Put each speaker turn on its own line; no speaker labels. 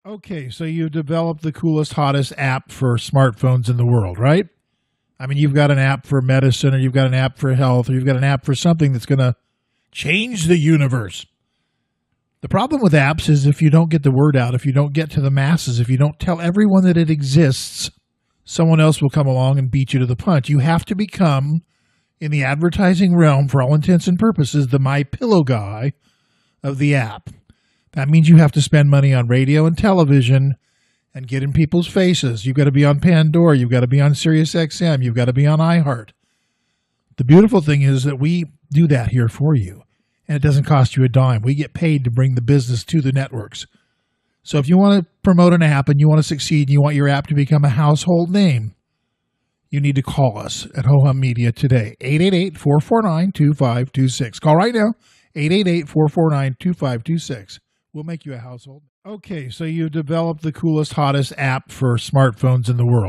Okay, so you've developed the coolest, hottest app for smartphones in the world, right? I mean, you've got an app for medicine, or you've got an app for health, or you've got an app for something that's going to change the universe. The problem with apps is if you don't get the word out, if you don't get to the masses, if you don't tell everyone that it exists, someone else will come along and beat you to the punch. You have to become, in the advertising realm, for all intents and purposes, the My Pillow guy of the app. That means you have to spend money on radio and television and get in people's faces. You've got to be on Pandora. You've got to be on Sirius XM. You've got to be on iHeart. The beautiful thing is that we do that here for you, and it doesn't cost you a dime. We get paid to bring the business to the networks. So if you want to promote an app and you want to succeed and you want your app to become a household name, you need to call us at Ho Hum Media today, 888-449-2526. Call right now, 888-449-2526. We'll make you a household. Okay, so you've developed the coolest, hottest app for smartphones in the world.